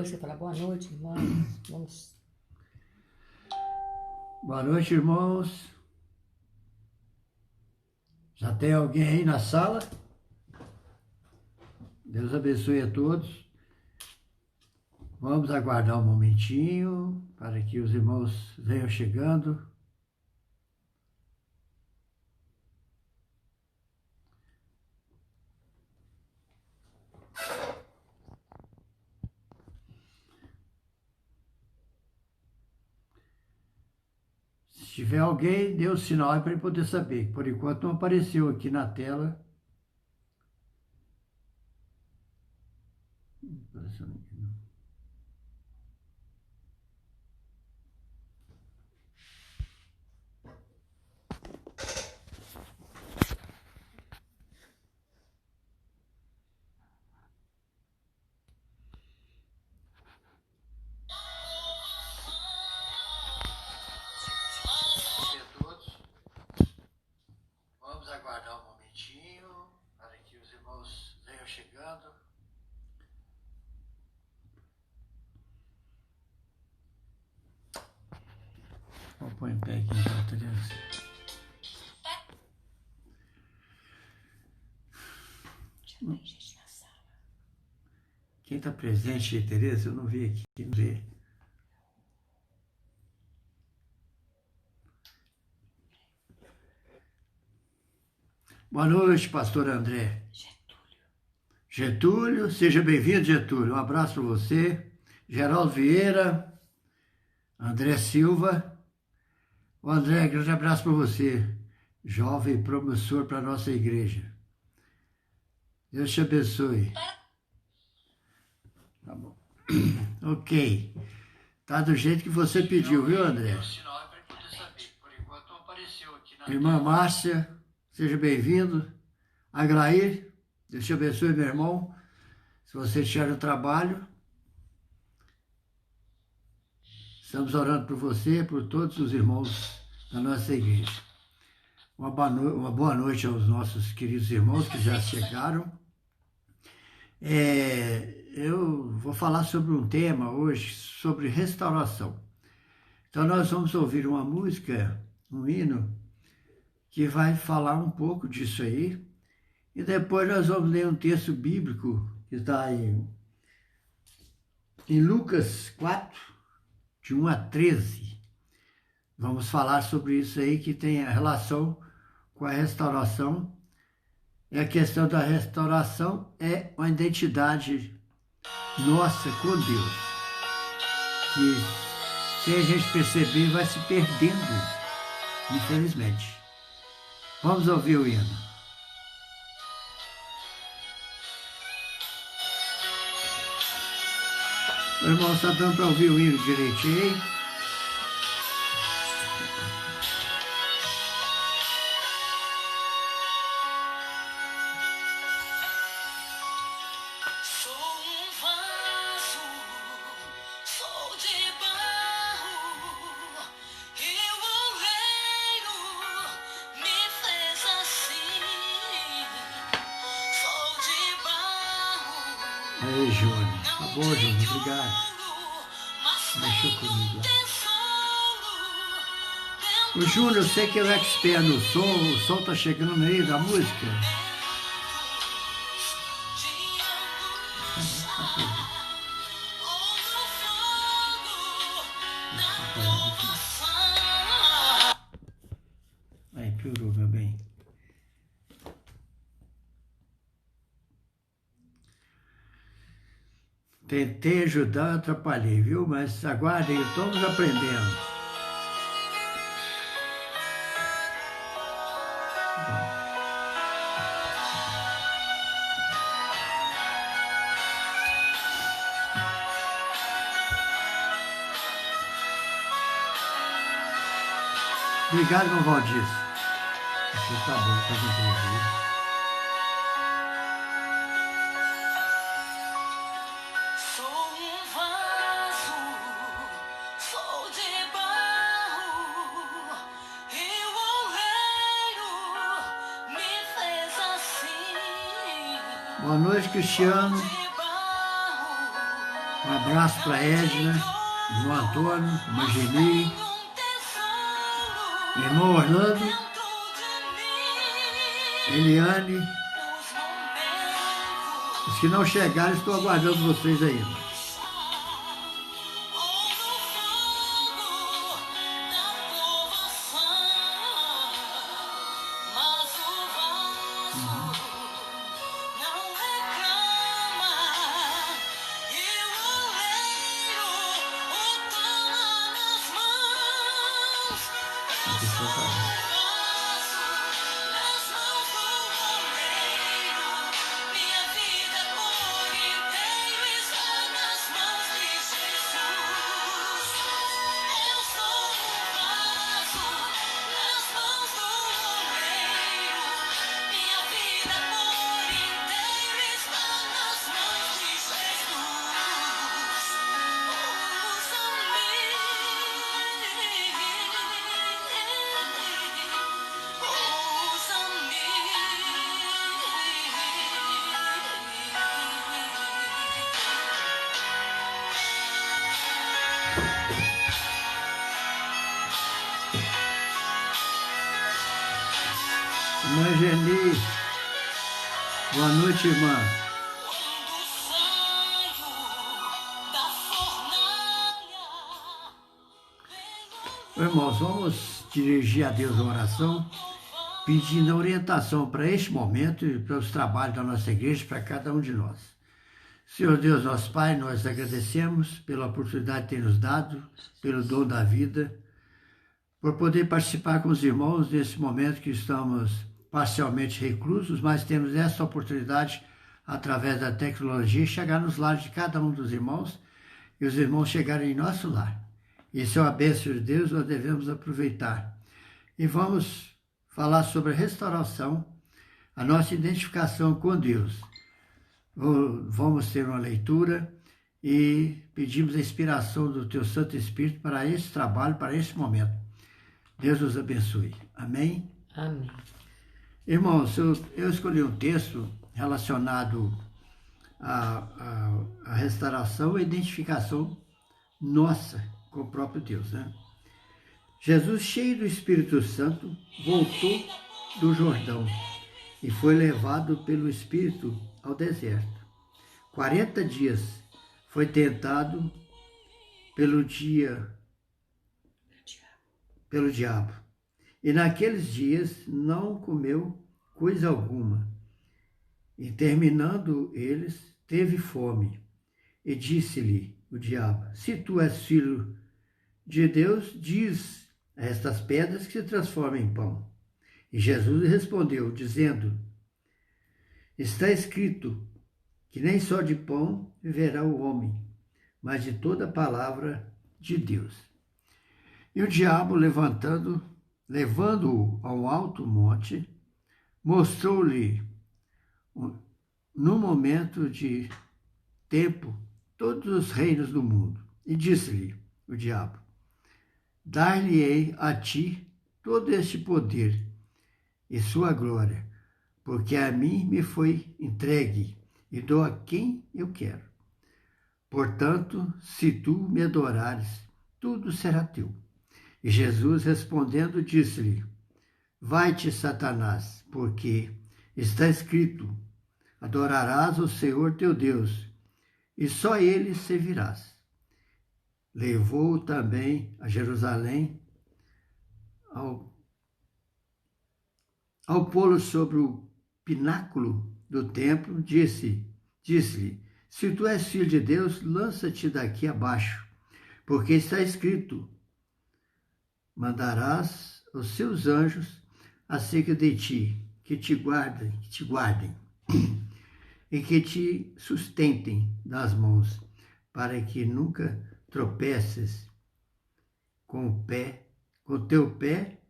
Depois você fala boa noite, irmão. Vamos. Boa noite, irmãos. Já tem alguém aí na sala? Deus abençoe a todos. Vamos aguardar um momentinho para que os irmãos venham chegando. Se tiver alguém, dê o sinal aí para ele poder saber. Por enquanto não apareceu aqui na tela. Apareceu aqui, não. Vamos aguardar um momentinho para que os irmãos venham chegando. Vou pôr em pé aqui então, Tereza. Gente na sala. Quem está presente, Tereza? Eu não vi aqui, não vi. Boa noite, pastor André. Getúlio, seja bem-vindo, Getúlio. Um abraço para você. Geraldo Vieira, André Silva. O André, grande abraço para você. Jovem promissor para a nossa igreja. Deus te abençoe. Tá bom. Ok. Tá do jeito que você pediu, viu, André? Irmã Márcia, seja bem-vindo. Agrair, Deus te abençoe, meu irmão. Se você estiver no trabalho, estamos orando por você, por todos os irmãos da nossa igreja. Uma boa noite aos nossos queridos irmãos que já chegaram. Eu vou falar sobre um tema hoje, sobre restauração. Então nós vamos ouvir uma música, um hino, que vai falar um pouco disso aí. E depois nós vamos ler um texto bíblico que está em Lucas 4, de 1 a 13. Vamos falar sobre isso aí que tem a relação com a restauração. E a questão da restauração é uma identidade nossa com Deus, que sem a gente perceber vai se perdendo, infelizmente. Vamos ouvir o hino. O irmão está dando para ouvir o hino direitinho. Aí, Júnior. Tá bom, Júnior. Obrigado. Mexeu comigo. O Júnior, eu sei que é o expert no som. O som tá chegando no meio da música. Aí, piorou, meu bem. Tentei ajudar, atrapalhei, viu? Mas aguardem, estamos aprendendo. Obrigado, meu Valdir. Você tá bom pra gente ouvir. Boa noite, Cristiano. Um abraço para Edna, irmão Antônio, irmã Geni, irmão Orlando, Eliane. Os que não chegaram, estou aguardando vocês ainda. Irmã Geni, boa noite, irmã. Irmãos, vamos dirigir a Deus a oração, pedindo orientação para este momento e para os trabalhos da nossa igreja, para cada um de nós. Senhor Deus, nosso Pai, nós agradecemos pela oportunidade que tem nos dado, pelo dom da vida, por poder participar com os irmãos nesse momento que estamos parcialmente reclusos, mas temos essa oportunidade, através da tecnologia, chegar nos lares de cada um dos irmãos e os irmãos chegarem em nosso lar. Isso é uma bênção de Deus, nós devemos aproveitar. E vamos falar sobre a restauração, a nossa identificação com Deus. Vamos ter uma leitura e pedimos a inspiração do Teu Santo Espírito para esse trabalho, para esse momento. Deus nos abençoe. Amém? Amém. Irmãos, eu escolhi um texto relacionado à restauração e identificação nossa com o próprio Deus, né? Jesus, cheio do Espírito Santo, voltou do Jordão e foi levado pelo Espírito ao deserto. 40 dias foi tentado pelo diabo. E naqueles dias não comeu coisa alguma. E terminando eles, teve fome. E disse-lhe o diabo: se tu és filho de Deus, diz a estas pedras que se transformem em pão. E Jesus respondeu, dizendo: está escrito que nem só de pão viverá o homem, mas de toda a palavra de Deus. E o diabo, levando-o ao alto monte, mostrou-lhe, no momento de tempo, todos os reinos do mundo. E disse-lhe o diabo: dar-lhe-ei a ti todo este poder e sua glória, porque a mim me foi entregue e dou a quem eu quero. Portanto, se tu me adorares, tudo será teu. E Jesus, respondendo, disse-lhe: vai-te, Satanás, porque está escrito: adorarás o Senhor teu Deus, e só ele servirás. Levou-o também a Jerusalém, ao pô-lo sobre o pináculo do templo, disse-lhe: se tu és filho de Deus, lança-te daqui abaixo, porque está escrito: mandarás os seus anjos acerca de ti, que te guardem e que te sustentem nas mãos, para que nunca tropeces com teu pé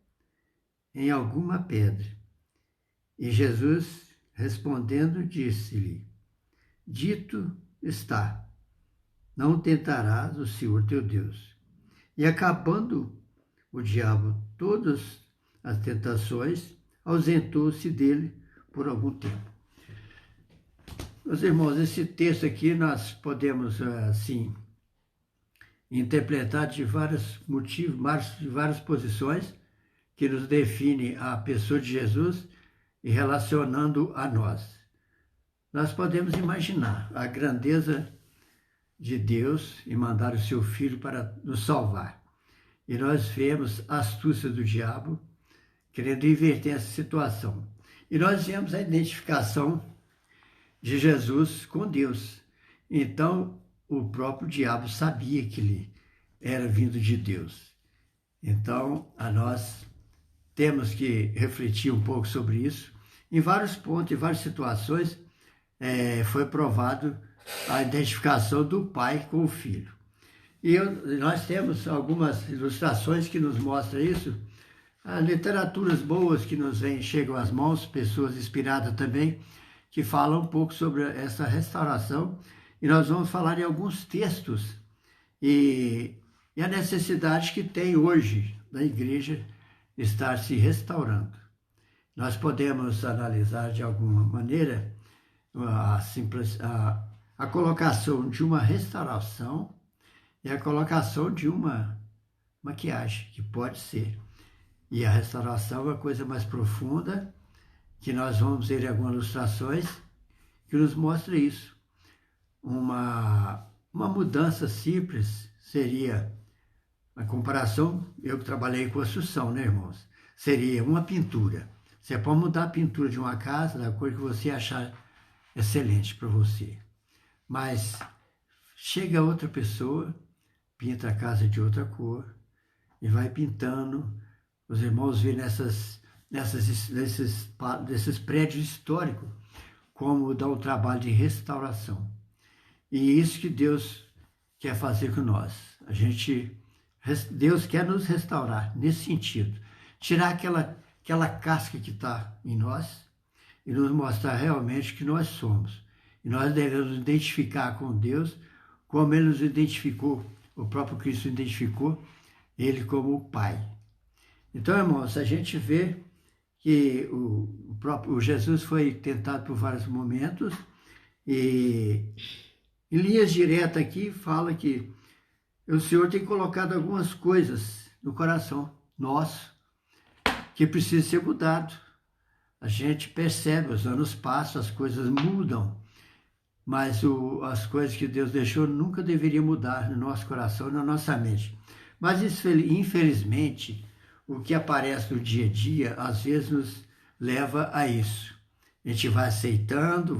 em alguma pedra. E Jesus, respondendo, disse-lhe: dito está, não tentarás o Senhor teu Deus. E acabando o diabo todas as tentações, ausentou-se dele por algum tempo. Meus irmãos, esse texto aqui nós podemos, assim, interpretar de vários motivos, de várias posições que nos define a pessoa de Jesus e relacionando a nós. Nós podemos imaginar a grandeza de Deus em mandar o seu Filho para nos salvar. E nós vemos a astúcia do diabo querendo inverter essa situação. E nós vemos a identificação de Jesus com Deus. Então, o próprio diabo sabia que ele era vindo de Deus. Então, nós temos que refletir um pouco sobre isso. Em vários pontos, em várias situações, foi provado a identificação do pai com o filho. E nós temos algumas ilustrações que nos mostram isso. Literaturas boas que nos chegam às mãos, pessoas inspiradas também, que falam um pouco sobre essa restauração. E nós vamos falar em alguns textos e a necessidade que tem hoje da igreja estar se restaurando. Nós podemos analisar de alguma maneira a colocação de uma restauração e a colocação de uma maquiagem, que pode ser. E a restauração é uma coisa mais profunda, que nós vamos ver em algumas ilustrações, que nos mostra isso. Uma mudança simples seria, a comparação, eu que trabalhei em construção, né, irmãos? Seria uma pintura. Você pode mudar a pintura de uma casa da cor que você achar excelente para você. Mas chega outra pessoa, pinta a casa de outra cor e vai pintando. Os irmãos veem nesses prédios históricos como dá um trabalho de restauração. E isso que Deus quer fazer com nós. Deus quer nos restaurar nesse sentido. Tirar aquela casca que está em nós e nos mostrar realmente que nós somos. E nós devemos identificar com Deus como Ele nos identificou, o próprio Cristo identificou Ele como o Pai. Então, irmãos, a gente vê que o próprio Jesus foi tentado por vários momentos e em linhas diretas aqui fala que o Senhor tem colocado algumas coisas no coração nosso que precisa ser mudado. A gente percebe, os anos passam, as coisas mudam, mas as coisas que Deus deixou nunca deveriam mudar no nosso coração, na nossa mente. Mas, infelizmente, o que aparece no dia a dia, às vezes nos leva a isso. A gente vai aceitando,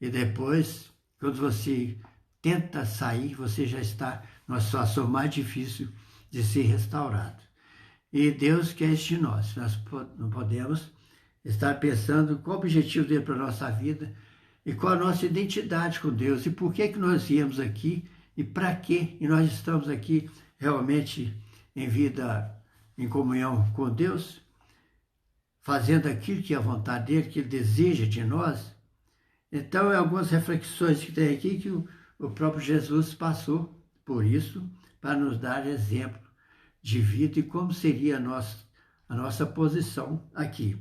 e depois, quando você tenta sair, você já está numa situação mais difícil de ser restaurado. E Deus quer isso de nós. Nós não podemos estar pensando qual o objetivo dele para a nossa vida e qual a nossa identidade com Deus e por que nós viemos aqui e para quê. E nós estamos aqui realmente em vida, em comunhão com Deus, fazendo aquilo que é a vontade dele, que ele deseja de nós. Então, algumas reflexões que tem aqui que o próprio Jesus passou por isso, para nos dar exemplo de vida e como seria a nossa posição aqui.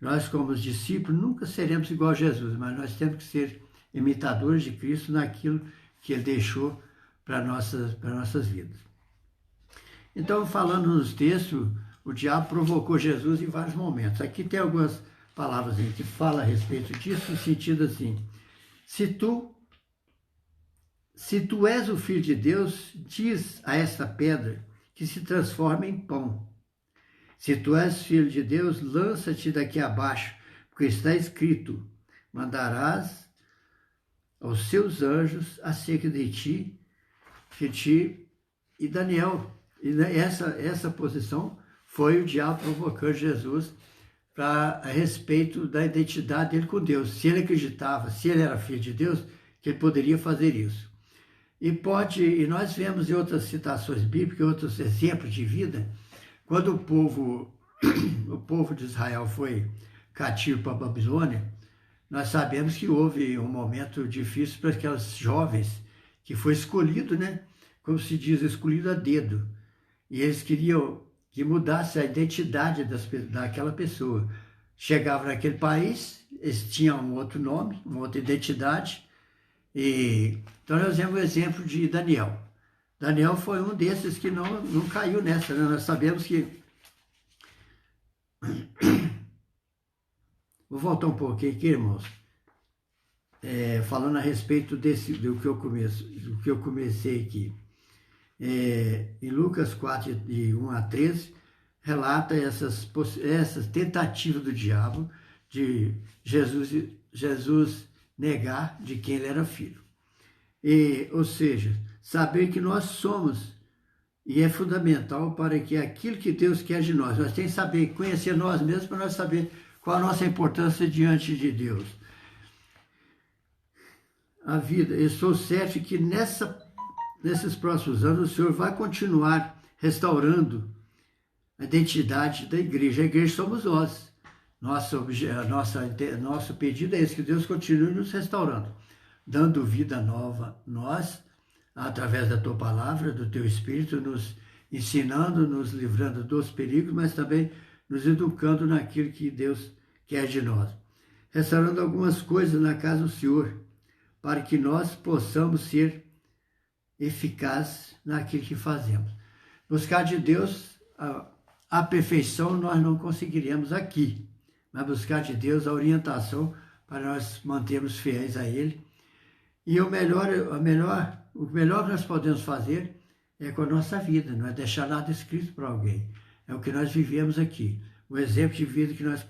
Nós, como discípulos, nunca seremos igual a Jesus, mas nós temos que ser imitadores de Cristo naquilo que Ele deixou para nossas vidas. Então, falando nos textos, o diabo provocou Jesus em vários momentos. Aqui tem algumas palavras que falam a respeito disso, no sentido assim: se tu és o Filho de Deus, diz a esta pedra que se transforma em pão. Se tu és filho de Deus, lança-te daqui abaixo, porque está escrito: mandarás aos seus anjos acerca de ti e Daniel. E essa posição foi o diabo provocando Jesus a respeito da identidade dele com Deus. Se ele acreditava, se ele era filho de Deus, que ele poderia fazer isso. E nós vemos em outras citações bíblicas, outros exemplos de vida, quando o povo de Israel foi cativo para a Babilônia, nós sabemos que houve um momento difícil para aquelas jovens que foi escolhido, né? Como se diz, escolhido a dedo. E eles queriam que mudasse a identidade daquela pessoa. chegavam naquele país, eles tinham um outro nome, uma outra identidade. Então nós vemos o exemplo de Daniel. Daniel foi um desses que não caiu nessa, né? Nós sabemos que... Vou voltar um pouquinho aqui, irmãos. Falando a respeito do que eu comecei aqui. Em Lucas 4, de 1 a 13, relata essas tentativas do diabo de Jesus negar de quem ele era filho. Ou seja, saber que nós somos, e é fundamental para que aquilo que Deus quer de nós temos que saber, conhecer nós mesmos para nós saber qual a nossa importância diante de Deus. A vida, eu estou certo que nesses próximos anos o Senhor vai continuar restaurando a identidade da igreja. A igreja somos nós. Nosso pedido é esse, que Deus continue nos restaurando, dando vida nova nós, através da Tua Palavra, do Teu Espírito, nos ensinando, nos livrando dos perigos, mas também nos educando naquilo que Deus quer de nós. Restaurando algumas coisas na casa do Senhor, para que nós possamos ser eficazes naquilo que fazemos. Buscar de Deus a perfeição nós não conseguiremos aqui, mas buscar de Deus a orientação para nós mantermos fiéis a Ele. E o melhor que nós podemos fazer é com a nossa vida, não é deixar nada escrito para alguém. É o que nós vivemos aqui. O exemplo de vida que nós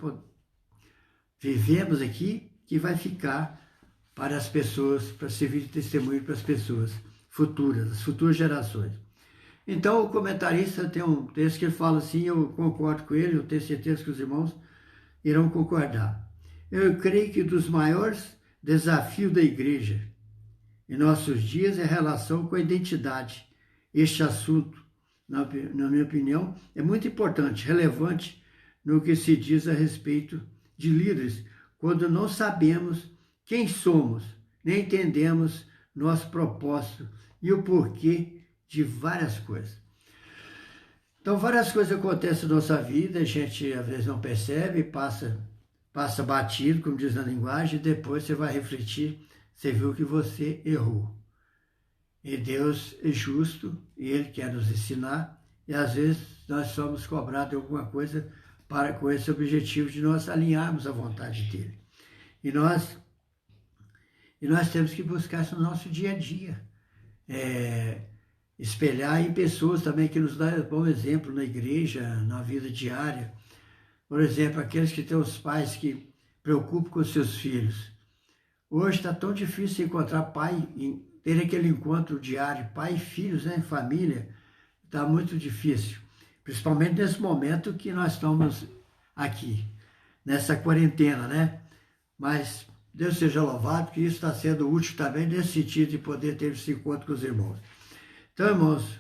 vivemos aqui, que vai ficar para as pessoas, para servir de testemunho para as pessoas futuras, as futuras gerações. Então, o comentarista tem um texto que ele fala assim, eu concordo com ele, eu tenho certeza que os irmãos irão concordar. Eu creio que um dos maiores desafios da igreja em nossos dias é a relação com a identidade. Este assunto, na minha opinião, é muito importante, relevante no que se diz a respeito de líderes, quando não sabemos quem somos, nem entendemos nosso propósito e o porquê de várias coisas. Então, várias coisas acontecem na nossa vida, a gente às vezes não percebe, passa batido, como diz na linguagem, e depois você vai refletir, você viu que você errou. E Deus é justo, e Ele quer nos ensinar, e às vezes nós somos cobrados de alguma coisa com esse objetivo de nós alinharmos a vontade dEle. E nós temos que buscar isso no nosso dia a dia. Espelhar em pessoas também que nos dão bom exemplo na igreja, na vida diária. Por exemplo, aqueles que têm os pais que preocupam com seus filhos. Hoje está tão difícil encontrar pai, ter aquele encontro diário, pai e filhos, né, família, está muito difícil. Principalmente nesse momento que nós estamos aqui, nessa quarentena, né? Mas Deus seja louvado, que isso está sendo útil também nesse sentido de poder ter esse encontro com os irmãos. Então, irmãos,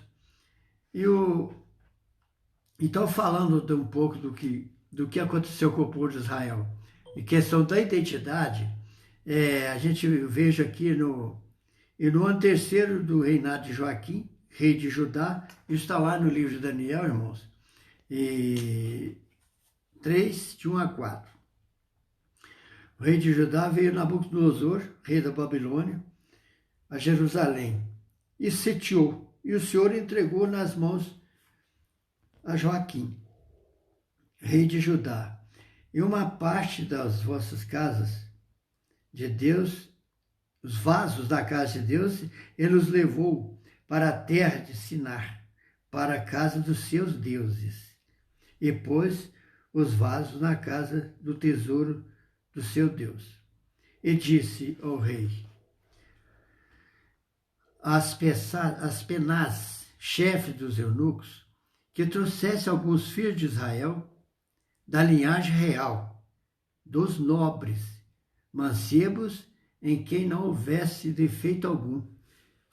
então falando um pouco do que aconteceu com o povo de Israel, em questão da identidade, a gente veja aqui no ano terceiro do reinado de Joaquim, rei de Judá, isso está lá no livro de Daniel, irmãos, 3, de 1 a 4. O rei de Judá veio Nabucodonosor, rei da Babilônia, a Jerusalém, e sitiou, e o Senhor entregou nas mãos a Joaquim, rei de Judá, e uma parte das vossas casas de Deus, os vasos da casa de Deus, ele os levou para a terra de Sinar, para a casa dos seus deuses, e pôs os vasos na casa do tesouro do seu Deus. E disse ao rei: as Penaz, chefe dos eunucos, que trouxesse alguns filhos de Israel da linhagem real, dos nobres, mancebos, em quem não houvesse defeito algum,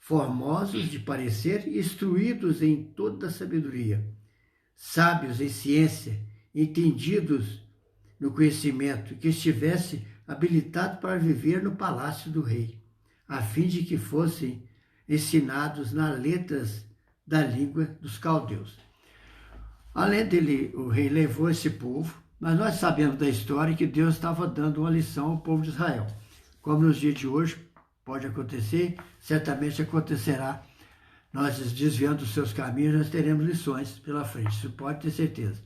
formosos de parecer e instruídos em toda a sabedoria, sábios em ciência, entendidos no conhecimento, que estivesse habilitado para viver no palácio do rei, a fim de que fossem ensinados nas letras da língua dos caldeus. Além dele, o rei levou esse povo Mas nós sabemos da história que Deus estava dando uma lição ao povo de Israel. Como nos dias de hoje pode acontecer, certamente acontecerá. Nós desviando dos seus caminhos, nós teremos lições pela frente, isso pode ter certeza.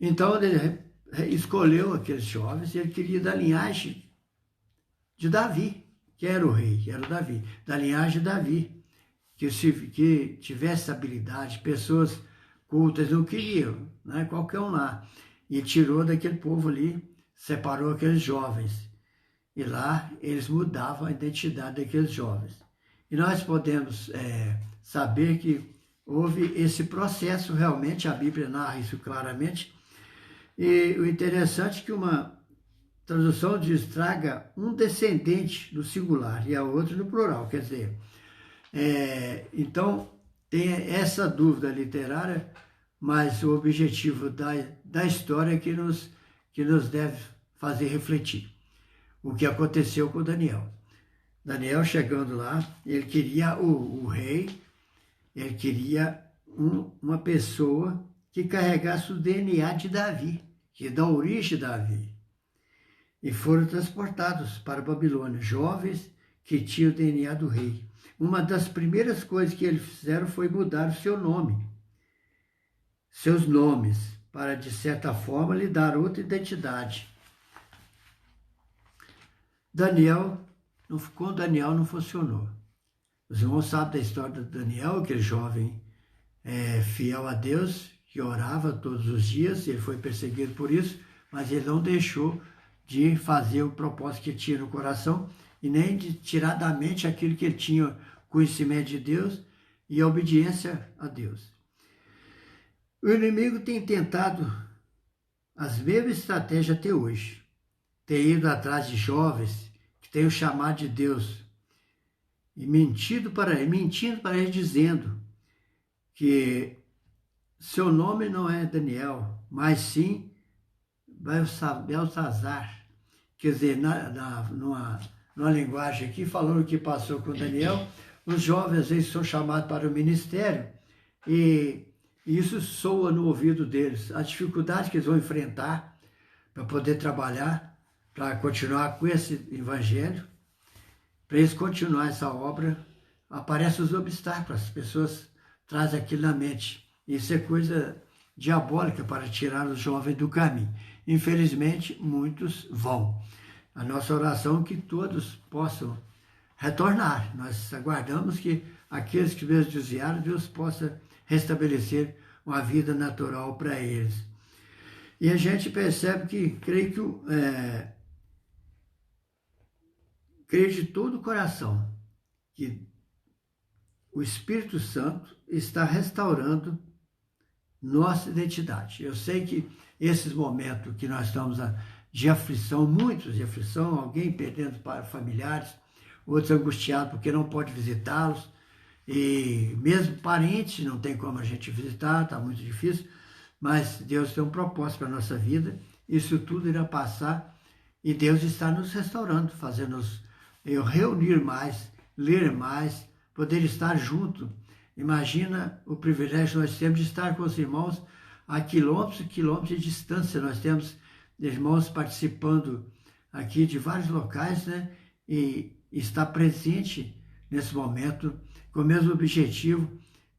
Então ele escolheu aqueles jovens e ele queria da linhagem de Davi, que era o rei, que era o Davi, da linhagem de Davi, que tivesse habilidade, pessoas cultas, não queriam, né? Qualquer um lá. E tirou daquele povo ali, separou aqueles jovens. E lá eles mudavam a identidade daqueles jovens. E nós podemos saber que houve esse processo realmente, a Bíblia narra isso claramente. E o interessante é que uma tradução diz, traga um descendente no singular e a outra no plural, quer dizer, então tem essa dúvida literária, mas o objetivo da história é que nos deve fazer refletir. O que aconteceu com Daniel. Daniel chegando lá, ele queria o rei, ele queria uma pessoa que carregasse o DNA de Davi, que dá origem a Davi. E foram transportados para a Babilônia, jovens que tinham o DNA do rei. Uma das primeiras coisas que eles fizeram foi mudar o seu nome, seus nomes, para, de certa forma, lhe dar outra identidade. Com Daniel não funcionou. Os irmãos sabem da história de Daniel, aquele jovem fiel a Deus, que orava todos os dias, ele foi perseguido por isso, mas ele não deixou de fazer o propósito que tinha no coração e nem de tirar da mente aquilo que ele tinha conhecimento de Deus e a obediência a Deus. O inimigo tem tentado as mesmas estratégias até hoje. Tem ido atrás de jovens que têm o chamado de Deus e mentindo para eles dizendo que seu nome não é Daniel, mas sim Beltesazar. Quer dizer, numa linguagem aqui, falando o que passou com Daniel, os jovens às vezes são chamados para o ministério e isso soa no ouvido deles. A dificuldade que eles vão enfrentar para poder trabalhar, para continuar com esse evangelho, para eles continuar essa obra, aparecem os obstáculos, as pessoas trazem aquilo na mente. Isso é coisa diabólica para tirar os jovens do caminho. Infelizmente, muitos vão. A nossa oração é que todos possam retornar. Nós aguardamos que aqueles que mesmo desviaram, Deus possa restabelecer uma vida natural para eles. E a gente percebe que, creio de todo o coração, que o Espírito Santo está restaurando nossa identidade. Eu sei que esses momentos que nós estamos de aflição, muitos de aflição, alguém perdendo para familiares, outros angustiados porque não pode visitá-los, e mesmo parentes não tem como a gente visitar, está muito difícil, mas Deus tem um propósito para a nossa vida, isso tudo irá passar e Deus está nos restaurando, fazendo-nos reunir mais, ler mais, poder estar junto. Imagina o privilégio que nós temos de estar com os irmãos a quilômetros e quilômetros de distância. Nós temos irmãos participando aqui de vários locais, né? E estar presente nesse momento com o mesmo objetivo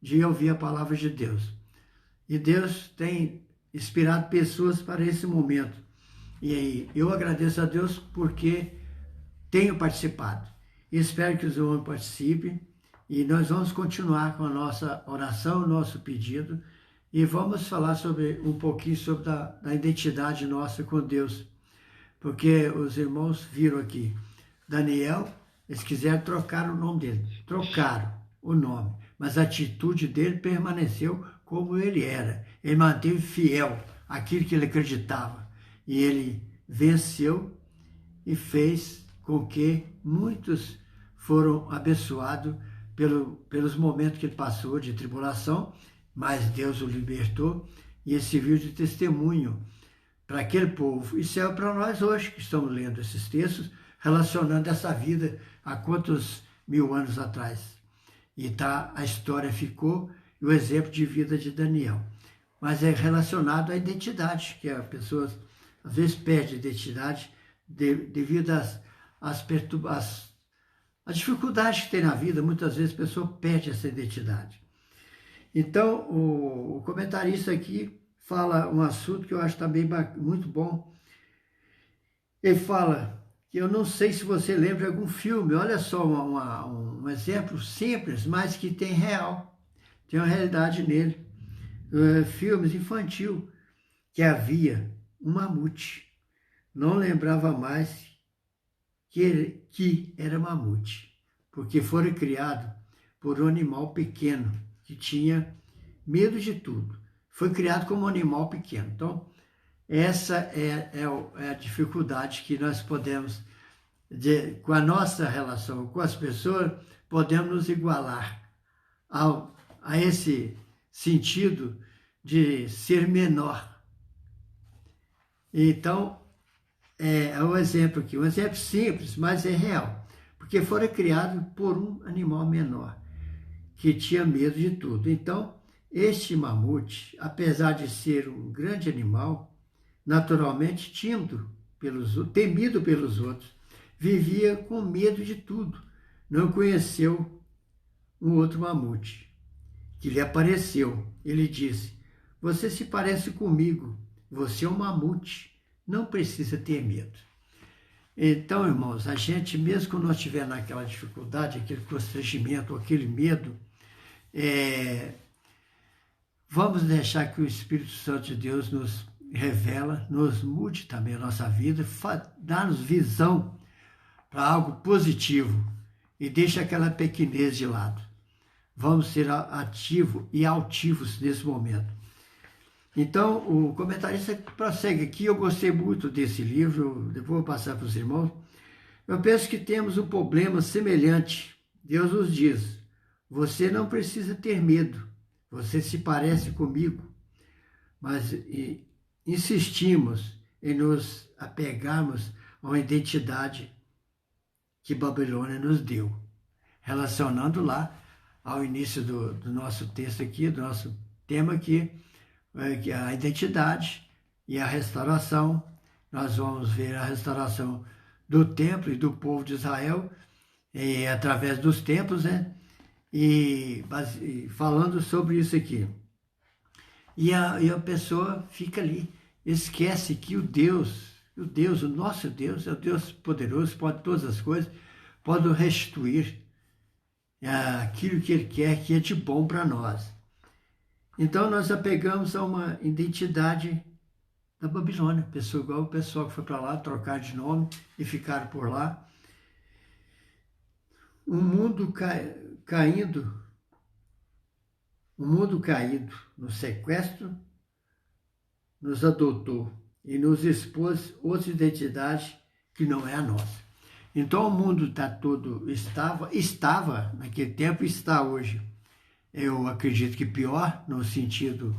de ouvir a palavra de Deus. E Deus tem inspirado pessoas para esse momento. E aí, eu agradeço a Deus porque tenho participado. E espero que os irmãos participem. E nós vamos continuar com a nossa oração, o nosso pedido, e vamos falar um pouquinho sobre a identidade nossa com Deus. Porque os irmãos viram aqui, Daniel, eles quiseram trocar o nome dele, trocaram o nome, mas a atitude dele permaneceu como ele era. Ele manteve fiel àquilo que ele acreditava. E ele venceu e fez com que muitos foram abençoados pelos momentos que ele passou de tribulação, mas Deus o libertou e ele serviu de testemunho para aquele povo. Isso é para nós hoje que estamos lendo esses textos, relacionando essa vida a quantos mil anos atrás. E a história ficou e o exemplo de vida de Daniel. mas é relacionado à identidade, que a pessoa às vezes perde a identidade devido às dificuldades que tem na vida. Muitas vezes a pessoa perde essa identidade. Então, o comentarista aqui fala um assunto que eu acho também muito bom. Ele fala que eu não sei se você lembra de algum filme, olha só um exemplo simples, mas que tem uma realidade nele. Filmes infantil, que havia um mamute. Não lembrava mais que era mamute, porque foi criado por um animal pequeno, que tinha medo de tudo. Foi criado como um animal pequeno. Então, essa é a dificuldade que nós podemos, com a nossa relação com as pessoas, podemos nos igualar a esse sentido de ser menor. Então, é um exemplo aqui, um exemplo simples, mas é real, porque foi criado por um animal menor, que tinha medo de tudo. Então, este mamute, apesar de ser um grande animal, naturalmente temido pelos outros, vivia com medo de tudo. Não conheceu um outro mamute, que lhe apareceu. Ele disse: você se parece comigo, você é um mamute, não precisa ter medo. Então, irmãos, a gente, mesmo quando nós estiver naquela dificuldade, aquele constrangimento, aquele medo, vamos deixar que o Espírito Santo de Deus nos revela, nos mude também a nossa vida, dá-nos visão para algo positivo e deixa aquela pequenez de lado. Vamos ser ativos e altivos nesse momento. Então, o comentarista prossegue aqui. Eu gostei muito desse livro, depois vou passar para os irmãos. Eu penso que temos um problema semelhante. Deus nos diz: você não precisa ter medo, você se parece comigo, mas insistimos em nos apegarmos a uma identidade que Babilônia nos deu. Relacionando lá ao início do nosso texto aqui, do nosso tema aqui, que é a identidade e a restauração. Nós vamos ver a restauração do templo e do povo de Israel, através dos templos, né? E falando sobre isso aqui. E a pessoa fica ali, esquece que o nosso Deus, é o Deus poderoso, pode todas as coisas, pode restituir aquilo que Ele quer, que é de bom para nós. Então, nós apegamos a uma identidade da Babilônia, pessoa igual o pessoal que foi para lá, trocar de nome e ficaram por lá. Um mundo caído no sequestro, nos adotou e nos expôs outra identidade que não é a nossa. Então, o mundo estava naquele tempo e está hoje. Eu acredito que pior, no sentido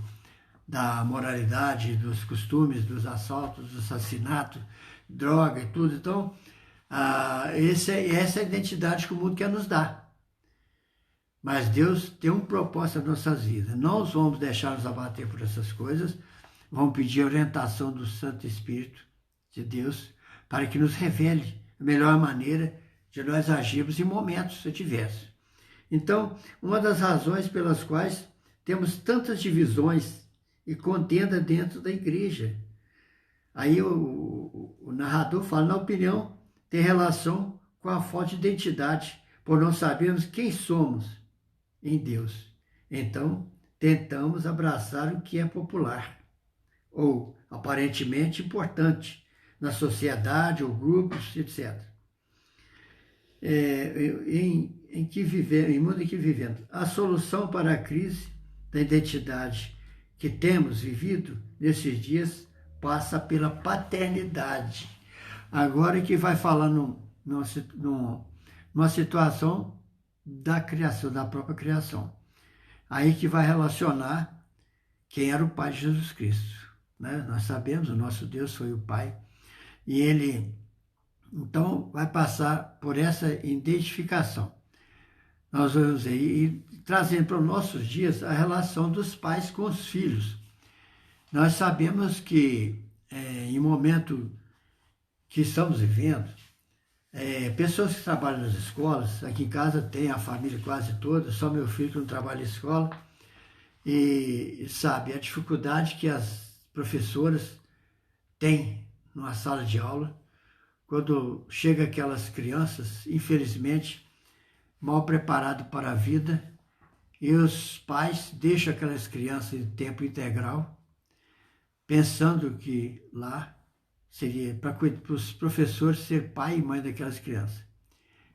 da moralidade, dos costumes, dos assaltos, dos assassinatos, droga e tudo. Então, essa é a identidade que o mundo quer nos dar. Mas Deus tem um propósito nas nossas vidas. Não vamos deixar nos abater por essas coisas. Vamos pedir a orientação do Santo Espírito de Deus para que nos revele a melhor maneira de nós agirmos em momentos adversos. Então, uma das razões pelas quais temos tantas divisões e contenda dentro da igreja. Aí o narrador fala: na opinião, tem relação com a falta de identidade, por não sabermos quem somos em Deus. Então, tentamos abraçar o que é popular, ou aparentemente importante, na sociedade ou grupos, etc. Em mundo em que vivemos. A solução para a crise da identidade que temos vivido nesses dias passa pela paternidade. Agora que vai falar numa situação da criação, da própria criação. Aí que vai relacionar quem era o Pai de Jesus Cristo. Né? Nós sabemos, o nosso Deus foi o Pai. E Ele, então, vai passar por essa identificação. Nós vamos aí trazendo para os nossos dias a relação dos pais com os filhos. Nós sabemos que em momento que estamos vivendo, pessoas que trabalham nas escolas, aqui em casa tem a família quase toda, só meu filho que não trabalha em escola, e sabe a dificuldade que as professoras têm numa sala de aula, quando chega aquelas crianças, infelizmente, mal preparadas para a vida, e os pais deixam aquelas crianças em tempo integral, pensando que lá seria para os professores ser pai e mãe daquelas crianças.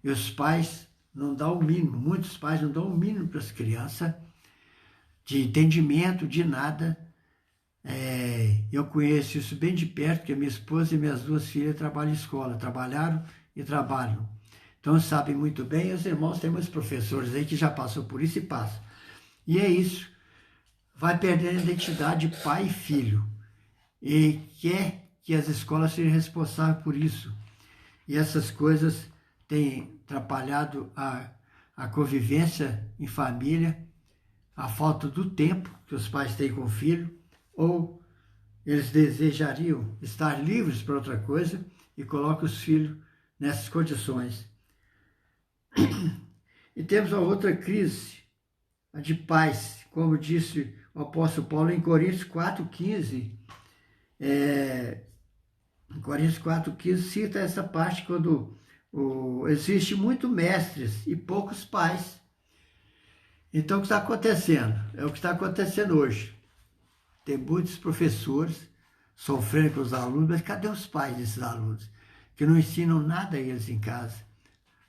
E os pais não dão o mínimo, muitos pais não dão o mínimo para as crianças, de entendimento, de nada. Eu conheço isso bem de perto, porque minha esposa e minhas duas filhas trabalham em escola, trabalharam e trabalham. Então sabem muito bem, e os irmãos têm muitos professores aí que já passou por isso e passam. E é isso, vai perdendo a identidade de pai e filho. E quer que as escolas sejam responsáveis por isso. E essas coisas têm atrapalhado a convivência em família, a falta do tempo que os pais têm com o filho, ou eles desejariam estar livres para outra coisa e colocam os filhos nessas condições. E temos a outra crise, a de pais, como disse o apóstolo Paulo em Coríntios 4,15. Em Coríntios 4,15 cita essa parte quando existe muito mestres e poucos pais. Então o que está acontecendo? É o que está acontecendo hoje. Tem muitos professores sofrendo com os alunos, mas cadê os pais desses alunos? Que não ensinam nada a eles em casa.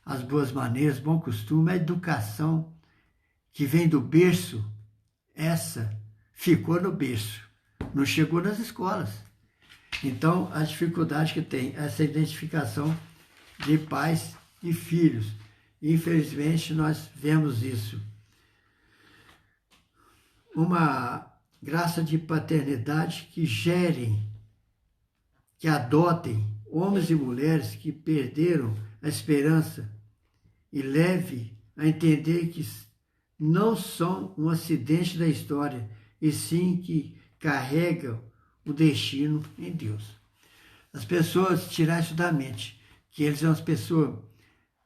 As boas maneiras, bom costume, a educação que vem do berço, essa ficou no berço, não chegou nas escolas. Então, a dificuldade que tem essa identificação de pais e filhos. Infelizmente, nós vemos isso. Uma graça de paternidade que gerem, que adotem homens e mulheres que perderam a esperança e leve a entender que não são um acidente da história, e sim que carregam o destino em Deus. As pessoas tirar isso da mente, que eles são as pessoas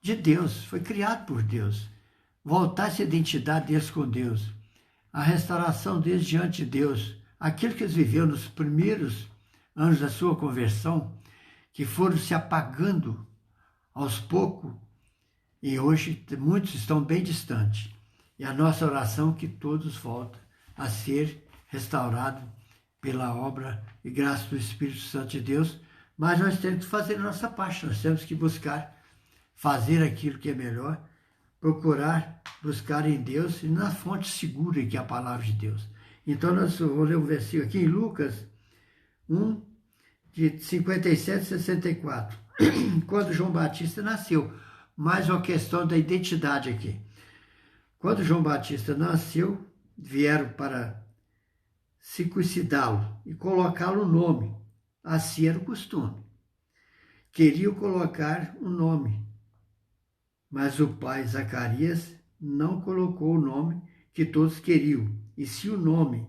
de Deus, foi criado por Deus. Voltar essa identidade deles com Deus, a restauração deles diante de Deus, aquilo que eles viveram nos primeiros anos da sua conversão, que foram se apagando aos poucos, e hoje muitos estão bem distantes. E a nossa oração é que todos voltem a ser restaurados pela obra e graça do Espírito Santo de Deus, mas nós temos que fazer a nossa parte, nós temos que buscar fazer aquilo que é melhor, procurar buscar em Deus e na fonte segura que é a palavra de Deus. Então nós vamos ler um versículo aqui em Lucas 1, de 57 e 64, quando João Batista nasceu, mais uma questão da identidade aqui. Quando João Batista nasceu, vieram para circuncidá-lo e colocá-lo um nome. Assim era o costume. Queriam colocar um nome, mas o pai Zacarias não colocou o nome que todos queriam, e sim o nome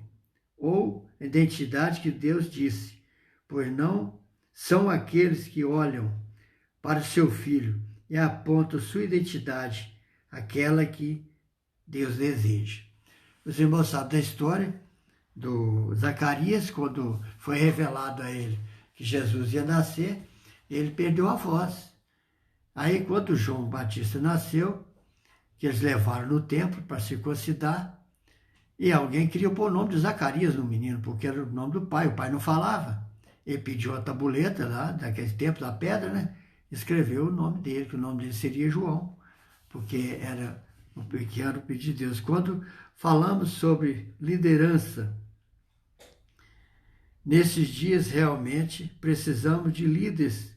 ou a identidade que Deus disse, pois não são aqueles que olham para o seu filho e apontam sua identidade, aquela que Deus deseja. Os irmãos sabem da história do Zacarias, quando foi revelado a ele que Jesus ia nascer, ele perdeu a voz. Aí, quando João Batista nasceu, que eles levaram no templo para circuncidar, e alguém queria pôr o nome de Zacarias no menino, porque era o nome do pai, o pai não falava. Ele pediu a tabuleta lá, daquele tempo da pedra, né? Escreveu o nome dele, que o nome dele seria João, porque era o pequeno pedido de Deus. Quando falamos sobre liderança, nesses dias realmente precisamos de líderes,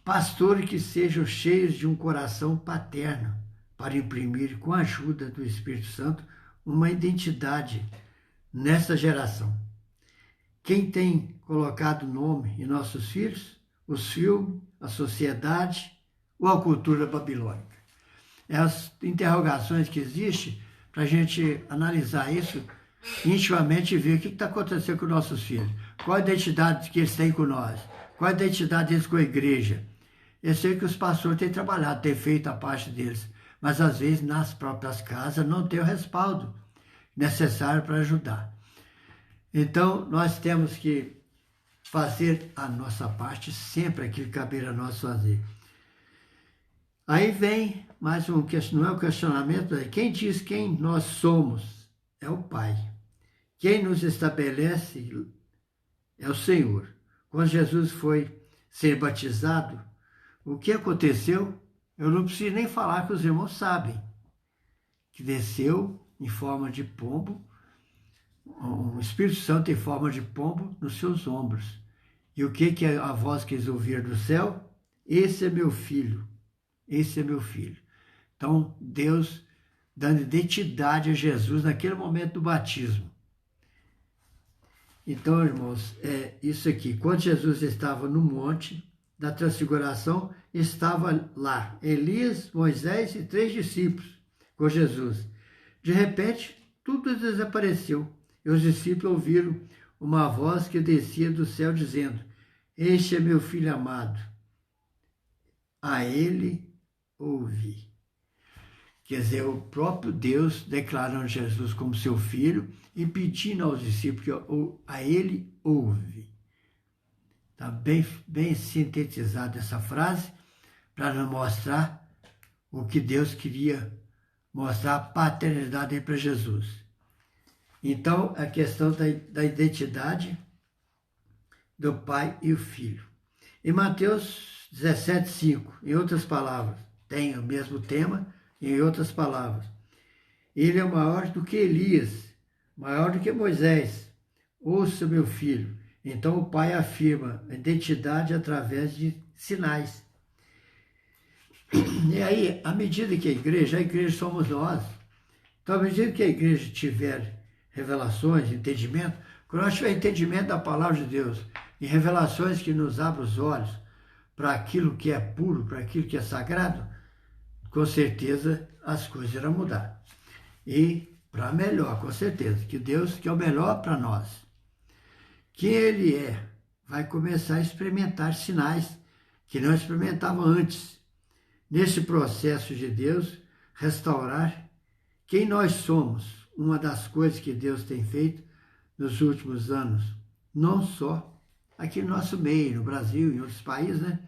pastores que sejam cheios de um coração paterno, para imprimir com a ajuda do Espírito Santo uma identidade nessa geração. Quem tem colocado nome em nossos filhos? Os filmes, a sociedade ou a cultura babilônica? É as interrogações que existem para a gente analisar isso intimamente e ver o que está acontecendo com nossos filhos. Qual a identidade que eles têm com nós? Qual a identidade deles com a igreja? Eu sei que os pastores têm trabalhado, têm feito a parte deles, mas às vezes nas próprias casas não tem o respaldo necessário para ajudar. Então, nós temos que fazer a nossa parte, sempre aquilo que caber a nós fazer. Aí vem mais um questionamento, não é um questionamento, é quem diz quem nós somos? É o Pai. Quem nos estabelece é o Senhor. Quando Jesus foi ser batizado, o que aconteceu? Eu não preciso nem falar que os irmãos sabem. Que desceu em forma de pombo, o Espírito Santo em forma de pombo nos seus ombros. E o que é a voz que eles ouviram do céu? Esse é meu filho, esse é meu filho. Então, Deus dando identidade a Jesus naquele momento do batismo. Então, irmãos, é isso aqui. Quando Jesus estava no monte da transfiguração, estava lá Elias, Moisés e 3 discípulos com Jesus. De repente, tudo desapareceu. E os discípulos ouviram uma voz que descia do céu dizendo: Este é meu filho amado, a ele ouvi. Quer dizer, o próprio Deus declarando Jesus como seu filho e pedindo aos discípulos que a ele ouve. Está bem sintetizada essa frase para nos mostrar o que Deus queria mostrar, a paternidade para Jesus. Então, a questão da identidade do Pai e o Filho. Em Mateus 17,5, em outras palavras, tem o mesmo tema, em outras palavras. Ele é maior do que Elias, maior do que Moisés. Ouça, meu filho. Então o Pai afirma a identidade através de sinais. E aí, à medida que a igreja somos nós. Então, à medida que a igreja tiver revelações, entendimento, quando nós tiver entendimento da palavra de Deus e revelações que nos abram os olhos para aquilo que é puro, para aquilo que é sagrado, com certeza as coisas irão mudar. E para melhor, com certeza, que Deus que é o melhor para nós. Quem Ele é, vai começar a experimentar sinais que não experimentava antes. Nesse processo de Deus, restaurar quem nós somos, uma das coisas que Deus tem feito nos últimos anos, não só aqui no nosso meio, no Brasil, em outros países, né?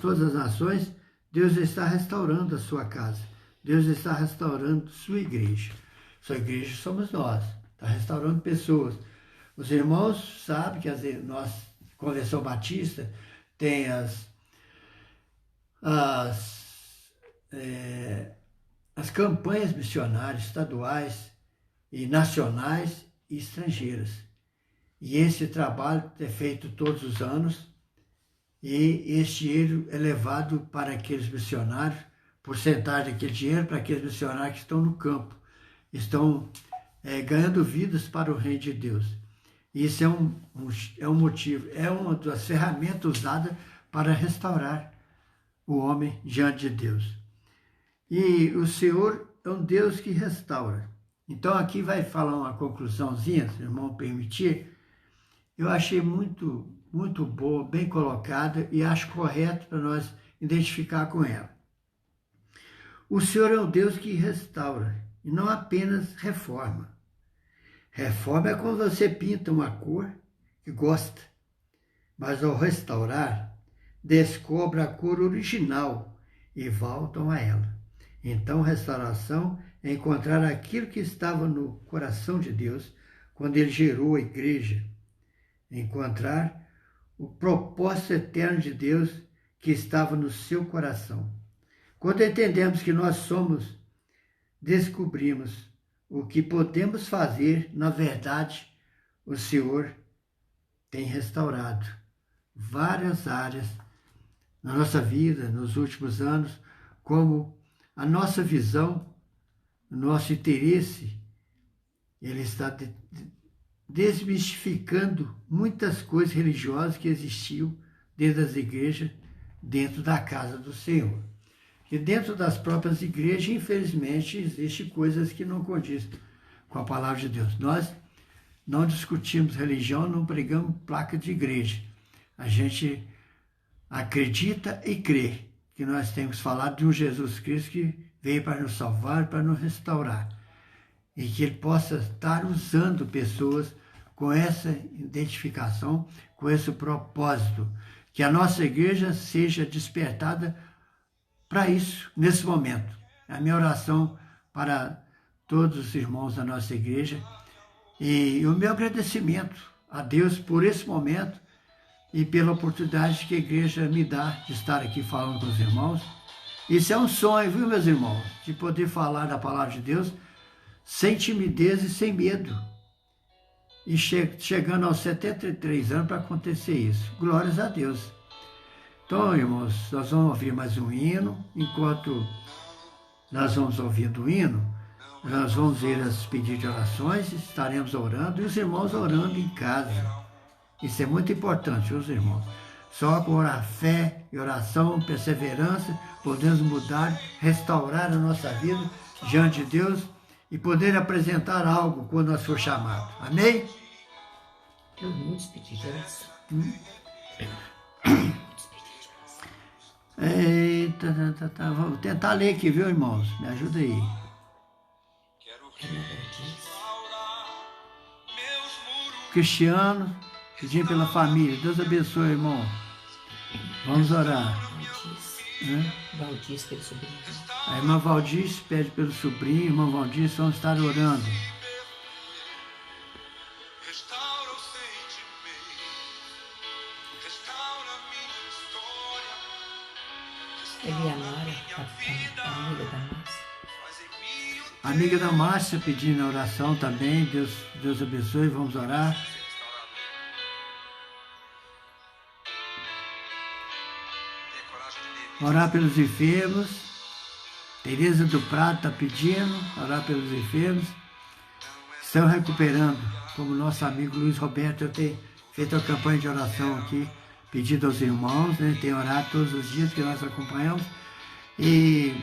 Todas as nações, Deus está restaurando a sua casa. Deus está restaurando sua igreja. Sua igreja somos nós. Está restaurando pessoas. Os irmãos sabem que nós, Convenção Batista, tem as campanhas missionárias estaduais e nacionais e estrangeiras. E esse trabalho é feito todos os anos e este dinheiro é levado para aqueles missionários, porcentagem daquele dinheiro para aqueles missionários que estão no campo, estão ganhando vidas para o reino de Deus. Isso é um motivo, é uma das ferramentas usadas para restaurar o homem diante de Deus. E o Senhor é um Deus que restaura. Então aqui vai falar uma conclusãozinha, se o irmão permitir. Eu achei muito, muito boa, bem colocada e acho correto para nós identificar com ela. O Senhor é um Deus que restaura e não apenas reforma. Reforma é quando você pinta uma cor que gosta, mas ao restaurar, descobre a cor original e voltam a ela. Então, restauração é encontrar aquilo que estava no coração de Deus quando Ele gerou a igreja. Encontrar o propósito eterno de Deus que estava no seu coração. Quando entendemos que nós somos, descobrimos o que podemos fazer, na verdade, o Senhor tem restaurado várias áreas na nossa vida, nos últimos anos, como a nossa visão, o nosso interesse, ele está desmistificando muitas coisas religiosas que existiam dentro das igrejas, dentro da casa do Senhor. E dentro das próprias igrejas, infelizmente, existem coisas que não condizem com a palavra de Deus. Nós não discutimos religião, não pregamos placa de igreja. A gente acredita e crê que nós temos falado de um Jesus Cristo que veio para nos salvar, para nos restaurar. E que Ele possa estar usando pessoas com essa identificação, com esse propósito. Que a nossa igreja seja despertada para isso, nesse momento. É a minha oração para todos os irmãos da nossa igreja. E o meu agradecimento a Deus por esse momento e pela oportunidade que a igreja me dá de estar aqui falando com os irmãos. Isso é um sonho, viu, meus irmãos? De poder falar da palavra de Deus sem timidez e sem medo. E chegando aos 73 anos para acontecer isso. Glórias a Deus. Então, irmãos, nós vamos ouvir mais um hino. Enquanto nós vamos ouvindo o hino, nós vamos ver as pedidos de orações, estaremos orando e os irmãos orando em casa. Isso é muito importante, meus irmãos. Só com a fé e oração, perseverança, podemos mudar, restaurar a nossa vida diante de Deus e poder apresentar algo quando nós for chamado. Amém? Tem muitos pedidos de oração. Eita, vou tentar ler aqui, viu, irmãos? Me ajuda aí. Cristiano, pedindo pela família. Deus abençoe, irmão. Vamos orar. Valdice pelo sobrinho. A irmã Valdice pede pelo sobrinho. Irmã Valdice, vamos estar orando. Eliamara, a amiga da Márcia. Amiga da Márcia pedindo a oração também. Deus abençoe, vamos orar. Orar pelos enfermos. Tereza do Prado está pedindo, orar pelos enfermos. Estão recuperando, como nosso amigo Luiz Roberto. Eu tenho feito a campanha de oração aqui, pedido aos irmãos, né? Tem orado todos os dias que nós acompanhamos. E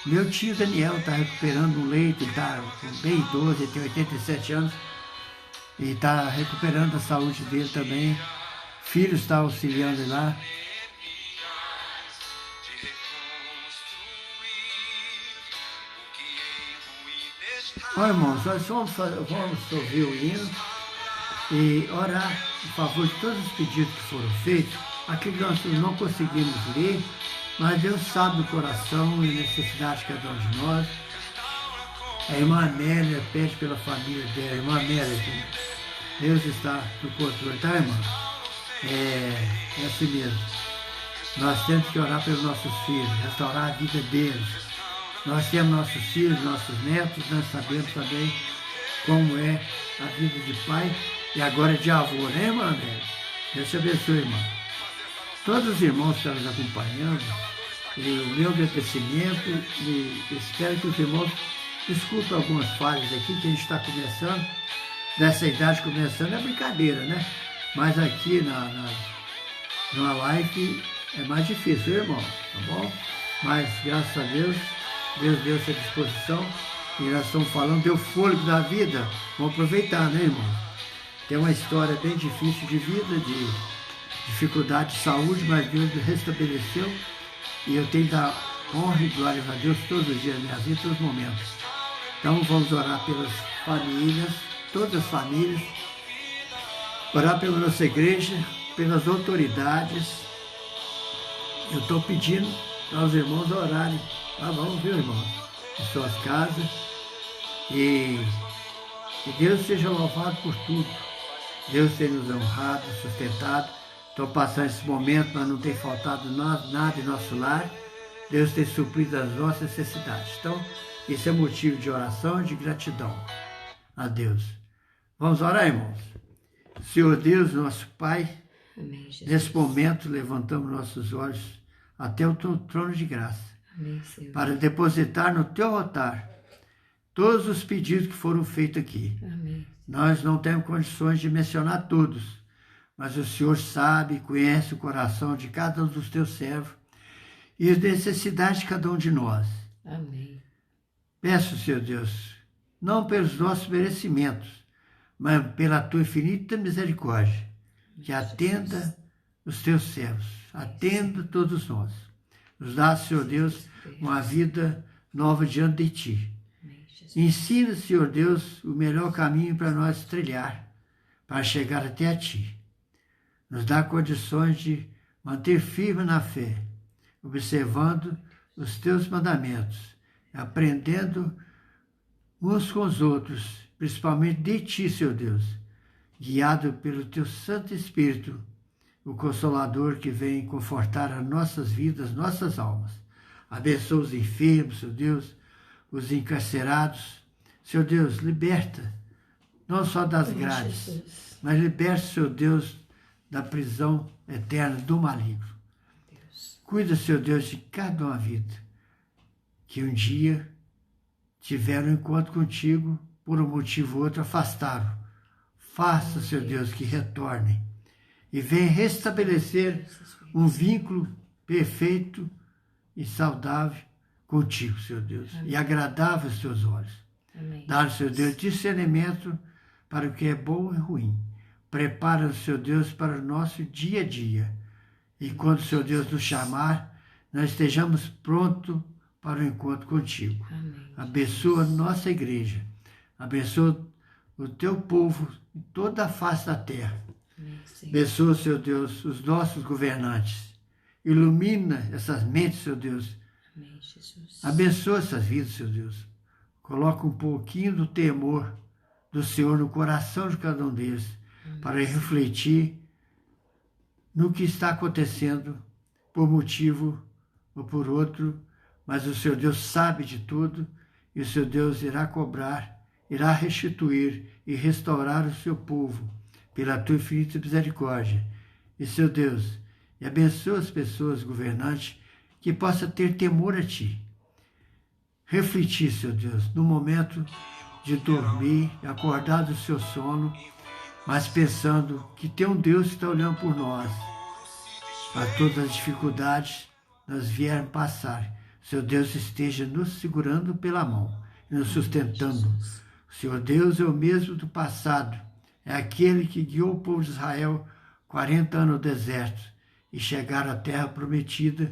meu tio Daniel está recuperando um leito, ele está bem idoso, ele tem 87 anos. E está recuperando a saúde dele também. Filho está auxiliando ele lá. Ó, irmãos, nós vamos ouvir o hino e orar em favor de todos os pedidos que foram feitos. Aquilo que nós não conseguimos ler, mas Deus sabe o coração e a necessidade de cada um de nós. A irmã Amélia pede pela família dela. A irmã Amélia, Deus está no controle, tá, irmã? É assim mesmo. Nós temos que orar pelos nossos filhos, restaurar a vida deles. Nós temos nossos filhos, nossos netos, nós sabemos também como é a vida de pai e agora de avô, né, irmã Amélia? Deus te abençoe, irmã. Todos os irmãos que estão nos acompanhando, e o meu agradecimento, e espero que os irmãos desculpem algumas falhas aqui, que a gente está começando, dessa idade começando, é brincadeira, né? Mas aqui na live é mais difícil, irmão, tá bom? Mas graças a Deus deu essa disposição e nós estamos falando, deu fôlego da vida, vamos aproveitar, né, irmão? Tem uma história bem difícil de vida, de dificuldade de saúde, mas Deus restabeleceu e eu tenho que dar honra e glória a Deus todos os dias da minha vida, todos os momentos. Então vamos orar pelas famílias, todas as famílias, orar pela nossa igreja, pelas autoridades. Eu estou pedindo para os irmãos orarem. Tá bom, viu, irmãos? Em suas casas. E Deus seja louvado por tudo. Deus tem nos honrado, sustentado. Estou passando esse momento, mas não tem faltado nada em nosso lar. Deus tem suprido as nossas necessidades. Então, isso é motivo de oração e de gratidão a Deus. Vamos orar, irmãos? Senhor Deus, nosso Pai, Amém, Jesus. nesse momento levantamos nossos olhos até o teu trono de graça. Amém, Senhor. Para depositar no teu altar todos os pedidos que foram feitos aqui. Amém. Nós não temos condições de mencionar todos, mas o Senhor sabe, conhece o coração de cada um dos teus servos e as necessidades de cada um de nós. Amém. Peço, Senhor Deus, não pelos nossos merecimentos, mas pela tua infinita misericórdia, que atenda os teus servos, atenda todos nós. Nos dá, Senhor Deus, uma vida nova diante de Ti. Ensina, Senhor Deus, o melhor caminho para nós trilhar, para chegar até a Ti. Nos dá condições de manter firme na fé, observando os Teus mandamentos, aprendendo uns com os outros, principalmente de Ti, Senhor Deus, guiado pelo Teu Santo Espírito, o Consolador que vem confortar as nossas vidas, nossas almas. Abençoa os enfermos, Senhor Deus, os encarcerados. Senhor Deus, liberta, não só das grades, mas liberta, Senhor Deus, da prisão eterna do maligno. Cuida, Senhor Deus, de cada uma vida que um dia tiveram um encontro contigo, por um motivo ou outro afastaram. Faça, Senhor Deus, que retornem e venha restabelecer um vínculo perfeito e saudável contigo, Senhor Deus, e agradável aos teus olhos. Dá, Senhor Deus, discernimento para o que é bom e ruim. Prepara, Senhor Deus, para o nosso dia a dia. E quando, Senhor Deus, nos chamar, nós estejamos prontos para o encontro contigo. Abençoa a nossa igreja. Abençoa o teu povo em toda a face da terra. Abençoa, Senhor Deus, os nossos governantes. Ilumina essas mentes, Senhor Deus. Abençoa essas vidas, Senhor Deus. Coloca um pouquinho do temor do Senhor no coração de cada um deles, para refletir no que está acontecendo por motivo ou por outro, mas o Senhor Deus sabe de tudo e o Senhor Deus irá cobrar, irá restituir e restaurar o seu povo pela tua infinita misericórdia. E, Senhor Deus, e abençoa as pessoas governantes que possam ter temor a Ti. Refletir, Senhor Deus, no momento de dormir, acordar do seu sono, mas pensando que tem um Deus que está olhando por nós, para todas as dificuldades nós viermos passar. Senhor Deus esteja nos segurando pela mão e nos sustentando. O Senhor Deus é o mesmo do passado, é aquele que guiou o povo de Israel 40 anos no deserto e chegaram à terra prometida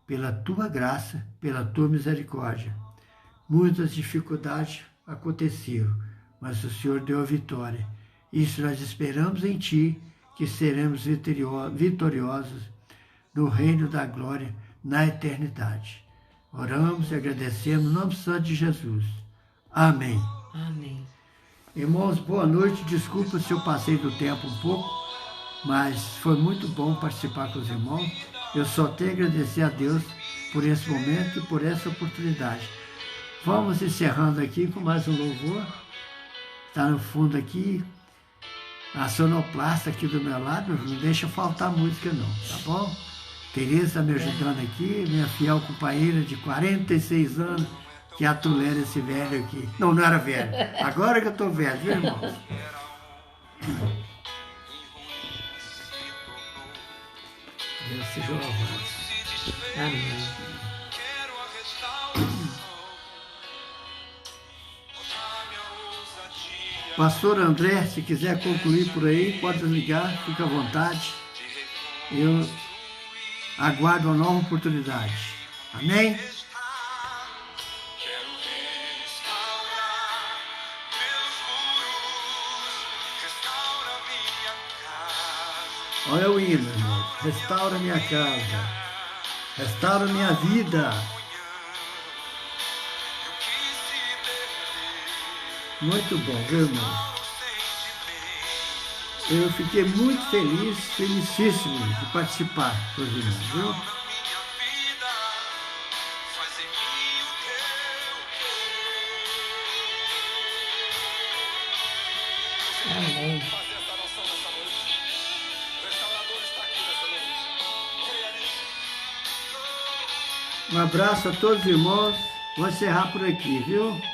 pela tua graça, pela tua misericórdia. Muitas dificuldades aconteceram, mas o Senhor deu a vitória. Isso nós esperamos em Ti, que seremos vitoriosos no reino da glória na eternidade. Oramos e agradecemos no nome santo de Jesus. Amém. Amém. Irmãos, boa noite. Desculpa se eu passei do tempo um pouco, mas foi muito bom participar com os irmãos. Eu só tenho a agradecer a Deus por esse momento e por essa oportunidade. Vamos encerrando aqui com mais um louvor. Está no fundo aqui, a sonoplasta aqui do meu lado, não deixa faltar música não, tá bom? Tereza está me ajudando aqui, minha fiel companheira de 46 anos, que atolera esse velho aqui. Não, não era velho. Agora que eu estou velho, viu, irmão? Deus seja louvado. Amém. Pastor André, se quiser concluir por aí, pode ligar, fica à vontade. Eu aguardo uma nova oportunidade. Amém? Olha o hino, irmão. Restaura minha casa. Restaura minha vida. Muito bom, viu, irmão? Eu fiquei muito feliz, felicíssimo de participar com os irmãos, viu? Amém. Um abraço a todos os irmãos. Vou encerrar por aqui, viu?